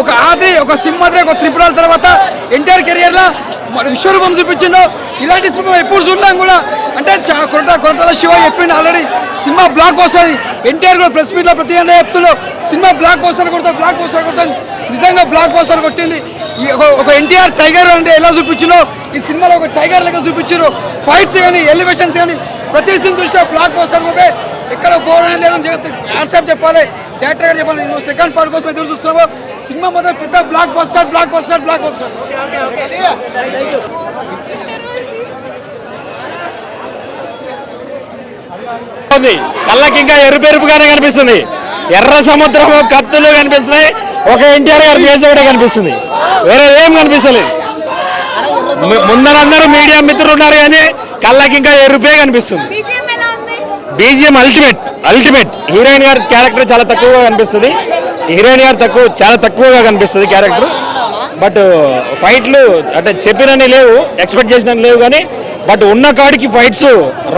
ఒక ఆది ఒక సింహాద్రి ఒక త్రిపురాల తర్వాత ఎన్టీఆర్ కెరియర్లో విశ్వరూపం చూపించిండు. ఇలాంటి సినిమా ఎప్పుడు చూడలేం కూడా. అంటే కొరటాల శివ చెప్పిండు already cinema block buster. NTR కూడా ప్రెస్ మీట్లో ప్రతి చెప్తున్నాడు సినిమా బ్లాక్ బస్టర్ కొడతాను. నిజంగా బ్లాక్ బస్టర్ కొట్టింది. ఒక ఎన్టీఆర్ టైగర్ అంటే ఎలా చూపించిందో ఈ సినిమాలో ఒక టైగర్ లెక్క చూపించారు. ఫైట్స్ కానీ ఎలివేషన్స్ కానీ ప్రతి సీన్ చూస్తే బ్లాక్ బస్టర్ మూవీ. ఎక్కడ బోర్ అనేది లేదని వాట్సాప్ చెప్పాలి, డైరెక్టర్ గారు చెప్పాలి. నువ్వు సెకండ్ పార్ట్ కోసం ఎదురు చూస్తున్నావు. సినిమా మాత్రం పెద్ద బ్లాక్ బస్టర్. కళ్ళకి ఇంకా ఎరుపెరుపుగానే కనిపిస్తుంది. ఎర్ర సముద్రం కత్తులు కనిపిస్తున్నాయి. ఒక ఎన్టీఆర్ గారి ఫేస్ కూడా కనిపిస్తుంది. వేరే ఏం కనిపిస్తలేదు. ముందరందరూ మీడియా మిత్రులు ఉన్నారు కానీ కళ్ళకి ఇంకా ఎరుపే కనిపిస్తుంది. BGM ultimate. హీరోయిన్ గారి క్యారెక్టర్ చాలా తక్కువగా కనిపిస్తుంది. చాలా తక్కువగా కనిపిస్తుంది క్యారెక్టర్. బట్ ఫైట్లు అంటే చెప్పినని లేవు, ఎక్స్పెక్ట్ చేసినని లేవు కానీ బట్ ఉన్న కాడికి ఫైట్స్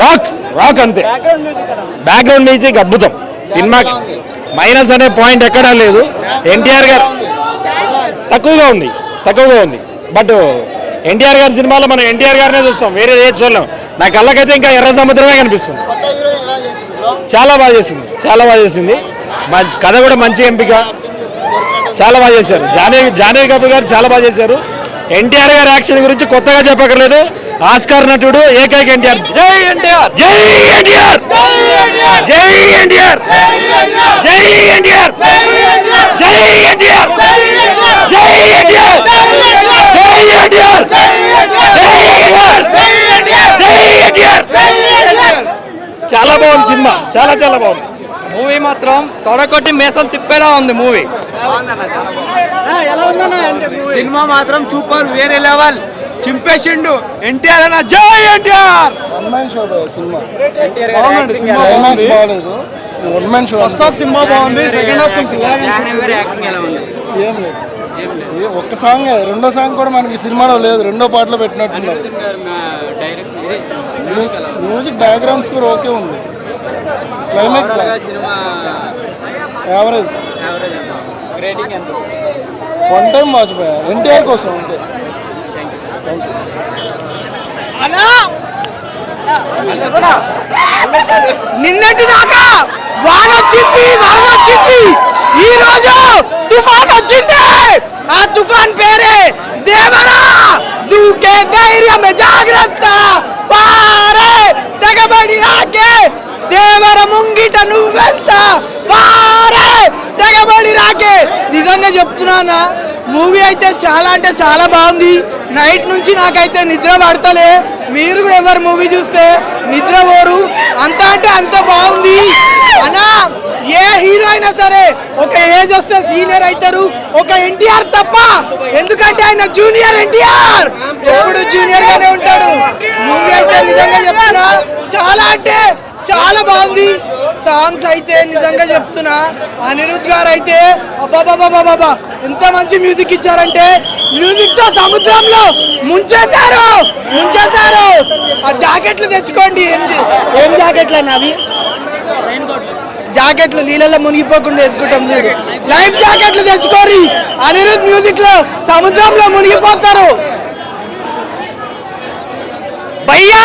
రాక్ అంతే. బ్యాక్గ్రౌండ్ మ్యూజిక్ అద్భుతం. సినిమాకి మైనస్ అనే పాయింట్ ఎక్కడా లేదు. ఎన్టీఆర్ గారు తక్కువగా ఉంది. బట్ ఎన్టీఆర్ గారి సినిమాలో మనం ఎన్టీఆర్ గారినే చూస్తాం, వేరే ఏ చూడలేం. నా కళ్ళకైతే ఇంకా ఎర్ర సముద్రమే కనిపిస్తుంది. చాలా బాగా చేసింది. మా కథ కూడా మంచి ఎంపిక. చాలా బాగా చేశారు. జాహ్నవి కపూర్ గారు చాలా బాగా చేశారు. ఎన్టీఆర్ గారి యాక్షన్ గురించి కొత్తగా చెప్పక్కర్లేదు. ఆస్కార్ నటుడు ఏకైక ఎన్టీఆర్. జై ఎన్టీఆర్. చాలా బాగుంది సినిమా. చాలా బాగుంది మూవీ. మాత్రం తొడకొట్టి మేసం తిప్పేలా ఉంది మూవీ. సినిమా మాత్రం సూపర్, వేరే లెవెల్. చింపేసిండు ఎన్టీఆర్ అన్న. జై ఎన్టీఆర్. ఫస్ట్ హాఫ్ సినిమా బాగుంది, సెకండ్ హాఫ్ ఏం లేదు. ఒక్క సాంగ్, రెండో సాంగ్ కూడా మనకి సినిమాలో లేదు, రెండో పాటలో పెట్టినట్టున్నారు. మ్యూజిక్ బ్యాక్గ్రౌండ్ స్కోర్ ఓకే ఉంది. Climax average. వన్ టైం వాచిపోయా ఎన్టీఆర్ కోసం అంతే. నిన్నటి దాకా వాన వచ్చింది, వరద వచ్చింది, ఈ రోజు తుఫాన్ వచ్చింది. ఆ తుఫాన్ పేరే దేవరా. దూకే ధైర్యం జాగ్రత్త, వారే తెగబడి రాకే దేవర ముంగిట నువ్వెంత, వారే తెగబడి రాకే. నిజంగా చెప్తున్నానా, మూవీ అయితే చాలా అంటే చాలా బాగుంది. నైట్ నుంచి నాకైతే నిద్ర పడతలే. మీరు కూడా ఎవరు మూవీ చూస్తే నిద్ర పోరు, అంత అంటే అంత బాగుంది అన్నా. ఏ హీరో అయినా సరే ఒక ఏజ్ వస్తే సీనియర్ అవుతారు, ఒక ఎన్టీఆర్ తప్ప. ఎందుకంటే ఆయన జూనియర్ ఎన్టీఆర్, ఎప్పుడు జూనియర్ గానే ఉంటాడు. మూవీ అయితే నిజంగా చెప్తున్నా చాలా అంటే చాలా బాగుంది. సాంగ్స్ అయితే నిజంగా చెప్తున్నా, అనిరుద్ గారు అయితే అబ్బాబాబాబాబా ఎంత మంచి మ్యూజిక్ ఇచ్చారంటే, మ్యూజిక్ తో సముద్రంలో ముంచేశారు. ఆ జాకెట్లు తెచ్చుకోండి. ఏం జాకెట్లు అన్న అవి? జాకెట్లు నీళ్ళలో మునిగిపోకుండా వేసుకుంటాం చూడు. లైఫ్ జాకెట్లు తెచ్చుకోరి. అనిరుద్ మ్యూజిక్ లో సముద్రంలో మునిగిపోతారు. భయ్యా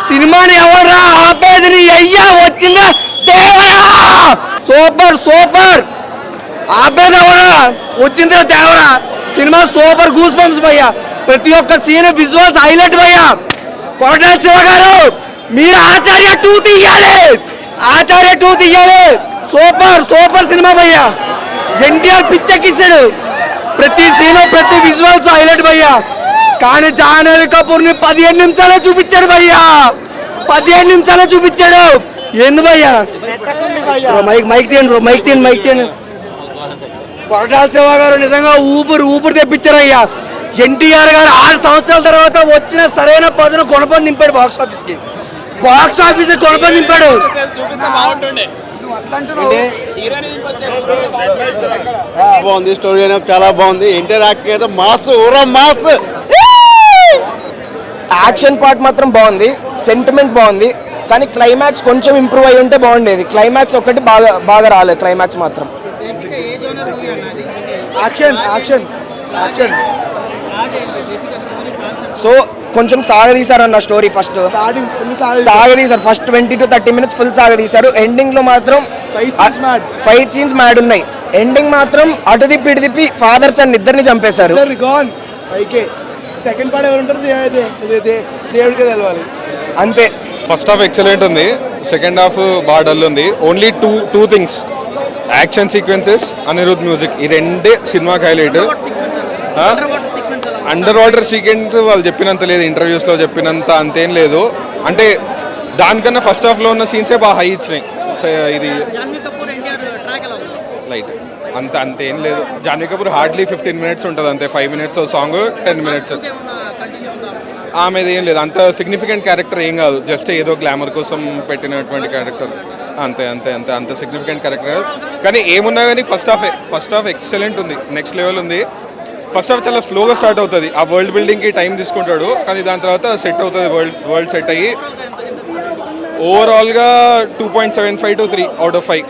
సినిమాని ఎవర్రా ఆపేది? నీ అయ్యా వచ్చిందా దేవరా. సూపర్. ఆపేది ఎవరా? వచ్చిందా Devara. Cinema super, goose bumps భయ్యా. ప్రతి ఒక్క సీన్ విజువల్స్ హైలైట్ భయ్యా. కొరటాల శివ గారు మీరు ఆచార్య 2 తీయాలి. సూపర్ సినిమా భయ్యా. ఎన్టీఆర్ పిచ్చెక్కిస్తాడు. ప్రతి సీన్ ప్రతి విజువల్స్ హైలైట్ భయ్యా. కానీ జాహ్నవి కపూర్ ని 15 నిమిషాలే చూపించాడు భయ్యా. 15 నిమిషాలే చూపించాడు. ఏంది భయ్యా? మైక్ తీయండి. కొరటాల శివ గారు నిజంగా ఊపిరి తెప్పించారు అయ్యా. ఎన్టీఆర్ గారు 6 సంవత్సరాల తర్వాత వచ్చిన సరైన పదును కొనపని నింపాడు. Box office కొనపని నింపాడు. బాగుంది, స్టోరీ అనేది చాలా బాగుంది. ఎన్టీఆర్ యాక్టింగ్ అయితే మాస్. యాక్షన్ పార్ట్ మాత్రం బాగుంది, సెంటిమెంట్ బాగుంది. కానీ క్లైమాక్స్ కొంచెం ఇంప్రూవ్ అయ్యి ఉంటే బాగుండేది. క్లైమాక్స్ ఒకటి బాగా రాలేదు. క్లైమాక్స్ మాత్రం యాక్షన్ యాక్షన్ యాక్షన్ సో కొంచెం సాగదీశారు అన్న స్టోరీ ఫస్ట్ స్టార్టింగ్ ఫుల్ సాగదీశారు ఫస్ట్ 20 to 30 minutes ఫుల్ సాగదీశారు. ఎండింగ్ లో మాత్రం ఫైట్ సీన్స్ మ్యాడ్ ఉన్నాయి. ఎండింగ్ మాత్రం అటు తిప్పి ఇటు తిప్పి ఫాదర్ సన్ ఇద్దరిని చంపేశారు. గాన్ అయితే సెకండ్ పార్ట్ ఎవరు ఉంటారు దేవుడికి తెలవాలి అంతే. ఫస్ట్ హాఫ్ ఎక్సలెంట్ ఉంది, సెకండ్ హాఫ్ బాగా డల్ ఉంది. Only two things, action sequences, Anirudh music, ఈ రెండే సినిమాకి హైలైట్. అండర్ వాటర్ సీక్వెన్స్ వాళ్ళు చెప్పినంత లేదు, ఇంటర్వ్యూస్లో చెప్పినంత అంతేం లేదు. అంటే దానికన్నా ఫస్ట్ హాఫ్లో ఉన్న సీన్సే బాగా హై ఇచ్చినాయి. ఇది లైట్ అంతేం లేదు. జాన్వీ కపూర్ హార్డ్లీ 15 minutes ఉంటుంది అంతే, 5 minutes సాంగ్, 10 minutes. ఆమెది ఏం లేదు, అంత సిగ్నిఫికెంట్ క్యారెక్టర్ ఏం కాదు, జస్ట్ ఏదో గ్లామర్ కోసం పెట్టినటువంటి క్యారెక్టర్ అంతే అంతే అంతే. అంత సిగ్నిఫికెంట్ క్యారెక్టర్ కానీ ఏమున్నా కానీ ఫస్ట్ హాఫ్ ఎక్సలెంట్ ఉంది, నెక్స్ట్ లెవెల్ ఉంది. ఫస్ట్ హాఫ్ చాలా స్లోగా స్టార్ట్ అవుతుంది, ఆ వరల్డ్ బిల్డింగ్కి టైం తీసుకుంటాడు, కానీ దాని తర్వాత సెట్ అవుతుంది, వరల్డ్ సెట్ అయ్యి. ఓవరాల్గా 2.75 to 3 out of 5.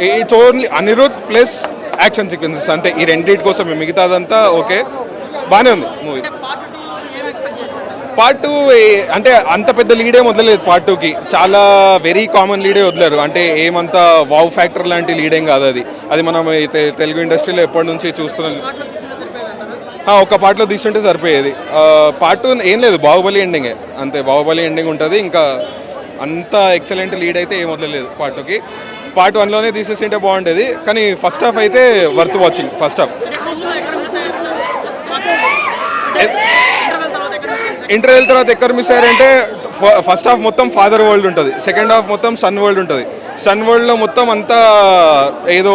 It's only Anirudh plus action sequences అంతే, ఈ రెండింటి కోసం. మిగతాదంతా ఓకే, బాగానే ఉంది మూవీ. పార్ట్ 2 అంటే అంత పెద్ద లీడే వదలలేదు. పార్ట్ 2కి చాలా వెరీ కామన్ లీడే వదిలేరు, అంటే ఏమంత వావ్ ఫ్యాక్టర్ లాంటి లీడేం కాదు అది. అది మనం తెలుగు ఇండస్ట్రీలో ఎప్పటి నుంచి చూస్తున్నాం. ఒక పార్ట్లో తీసుకుంటే సరిపోయేది. పార్ట్ 2 ఏం లేదు, బాహుబలి ఎండింగే అంతే, బాహుబలి ఎండింగ్ ఉంటుంది. ఇంకా అంత ఎక్సలెంట్ లీడ్ అయితే ఏం వదలలేదు పార్ట్ 2కి. పార్ట్ 1లోనే తీసేసింటే బాగుండేది, కానీ ఫస్ట్ హాఫ్ అయితే worth watching. First half interval తర్వాత ఎక్కడ మిస్ అయ్యారంటే, ఫస్ట్ హాఫ్ మొత్తం ఫాదర్ వరల్డ్ ఉంటుంది, సెకండ్ హాఫ్ మొత్తం సన్ వరల్డ్ ఉంటుంది. సన్ వరల్డ్లో మొత్తం అంతా ఏదో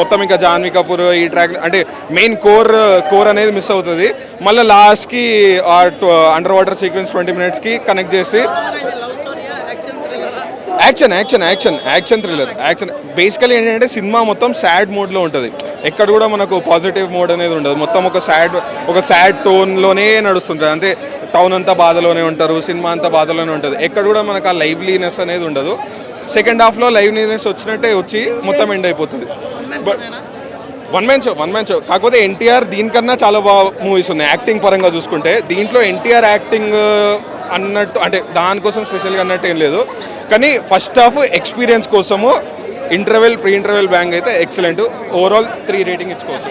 మొత్తం ఇంకా జాన్వీ కపూర్ ఈ ట్రాక్ అంటే మెయిన్ కోర్ అనేది మిస్ అవుతుంది. మళ్ళీ లాస్ట్కి ఆ అండర్ వాటర్ సీక్వెన్స్ 20 minutesకి కనెక్ట్ చేసి యాక్షన్ థ్రిల్లర్. బేసికలీ ఏంటంటే సినిమా మొత్తం సాడ్ మోడ్లో ఉంటుంది, ఎక్కడ కూడా మనకు పాజిటివ్ మోడ్ అనేది ఉండదు. మొత్తం ఒక సాడ్ టోన్లోనే నడుస్తుంటుంది. అంటే టౌన్ అంతా బాధలోనే ఉంటారు, సినిమా అంతా బాధలోనే ఉంటుంది, ఎక్కడ కూడా మనకు ఆ లైవ్లీనెస్ అనేది ఉండదు. సెకండ్ హాఫ్లో లైవ్లీనెస్ వచ్చినట్టే వచ్చి మొత్తం ఎండ్ అయిపోతుంది. బట్ వన్ మ్యాన్ షో కాకపోతే ఎన్టీఆర్ దీనికన్నా చాలా బాగా మూవీస్ ఉన్నాయి యాక్టింగ్ పరంగా చూసుకుంటే. దీంట్లో ఎన్టీఆర్ యాక్టింగ్ అన్నట్టు అంటే దానికోసం స్పెషల్గా అన్నట్టు ఏం లేదు, కానీ ఫస్ట్ హాఫ్ ఎక్స్పీరియన్స్ కోసము ప్రీ ఇంటర్వెల్ బ్యాంగ్ అయితే ఎక్సలెంట్. ఓవరాల్ 3 రేటింగ్ ఇచ్చుకోవచ్చు.